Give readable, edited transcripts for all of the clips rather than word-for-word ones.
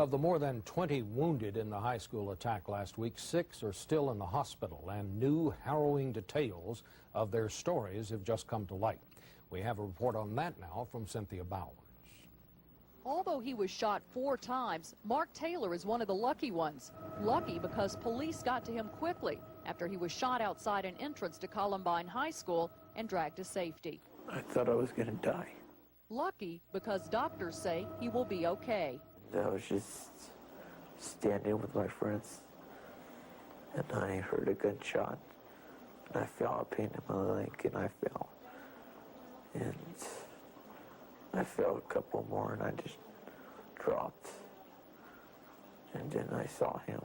Of the more than 20 wounded in the high school attack last week, 6 are still in the hospital, and new harrowing details of their stories have just come to light. We have a report on that now from Cynthia Bowers. Although he was shot 4 times, Mark Taylor is one of the lucky ones. Lucky because police got to him quickly after he was shot outside an entrance to Columbine High School and dragged to safety. I thought I was going to die. Lucky because doctors say he will be okay. I was just standing with my friends, and I heard a gunshot, and I felt a pain in my leg, and I fell. And I fell a couple more, and I just dropped. And then I saw him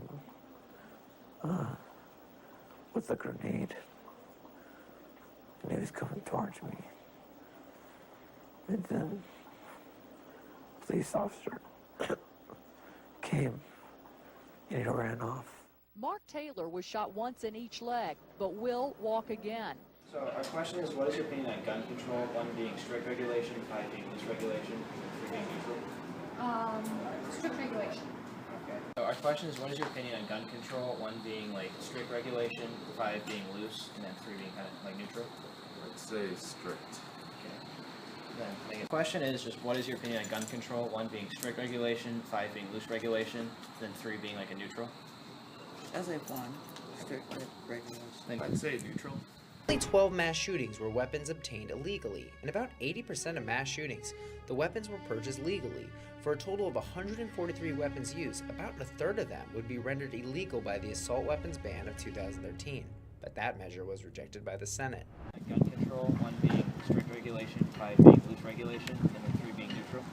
with a grenade, and he was coming towards me. And then a police officer came, and he ran off. Mark Taylor was shot once in each leg, but will walk again. So our question is, what is your opinion on gun control? 1 being strict regulation, 5 being loose regulation, and 3 being neutral? Strict regulation. Okay. So our question is, what is your opinion on gun control? 1 being like strict regulation, 5 being loose, and then 3 being kind of like neutral? I'd say strict. Then the question is just, what is your opinion on gun control? 1 being strict regulation, 5 being loose regulation, then 3 being like a neutral? I'd say 1, strict regulation. I'd say neutral. Only 12 mass shootings were weapons obtained illegally. In about 80% of mass shootings, the weapons were purchased legally. For a total of 143 weapons used, about a third of them would be rendered illegal by the assault weapons ban of 2013. But that measure was rejected by the Senate. Gun control, 1 being strict regulation, 5 being loose regulation, and then 3 being neutral.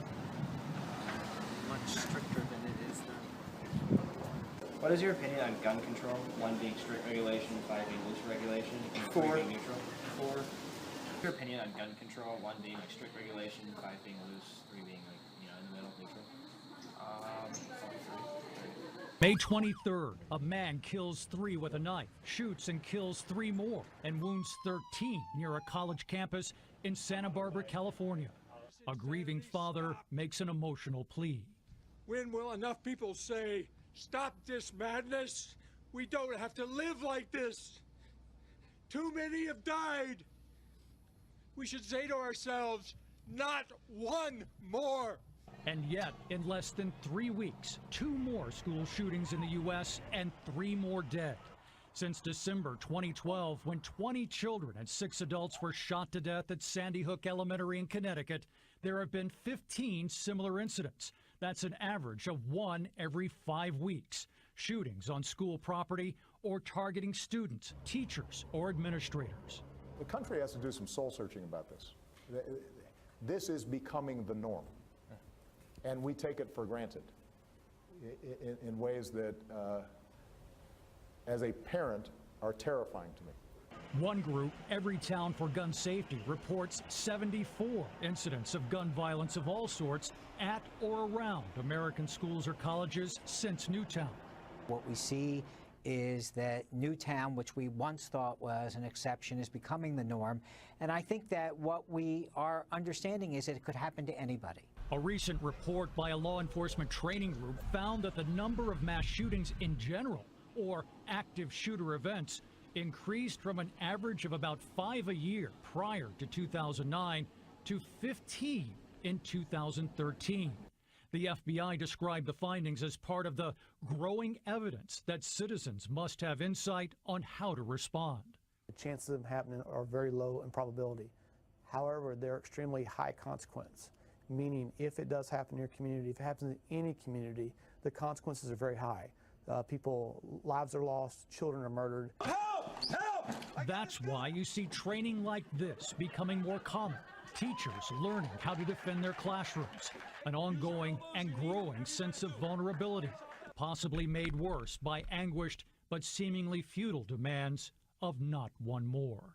Much stricter than it is now. What is your opinion on gun control? 1 being strict regulation, 5 being loose regulation, and 3 being neutral? 4. Your opinion on gun control? 1 being like strict regulation, 5 being loose, 3 being like, you know, in the middle, neutral? May 23rd, a man kills 3 with a knife, shoots and kills 3 more, and wounds 13 near a college campus in Santa Barbara, California. A grieving father makes an emotional plea. When will enough people say, stop this madness? We don't have to live like this. Too many have died. We should say to ourselves, not 1 more. And yet, in less than 3 weeks, 2 more school shootings in the U.S. and 3 more dead. Since December 2012, when 20 children and 6 adults were shot to death at Sandy Hook Elementary in Connecticut, there have been 15 similar incidents. That's an average of 1 every 5 weeks. Shootings on school property or targeting students, teachers, or administrators. The country has to do some soul searching about this. This is becoming the norm. And we take it for granted in ways that, as a parent, are terrifying to me. One group, Everytown for Gun Safety, reports 74 incidents of gun violence of all sorts at or around American schools or colleges since Newtown. What we see is that Newtown, which we once thought was an exception, is becoming the norm. And I think that what we are understanding is that it could happen to anybody. A recent report by a law enforcement training group found that the number of mass shootings in general, or active shooter events, increased from an average of about 5 a year prior to 2009 to 15 in 2013. The FBI described the findings as part of the growing evidence that citizens must have insight on how to respond. The chances of them happening are very low in probability. However, they're extremely high consequence, meaning if it does happen in your community, if it happens in any community, the consequences are very high. Lives are lost, children are murdered. Help! Help! That's why you see training like this becoming more common. Teachers learning how to defend their classrooms. An ongoing and growing sense of vulnerability, possibly made worse by anguished but seemingly futile demands of not 1 more.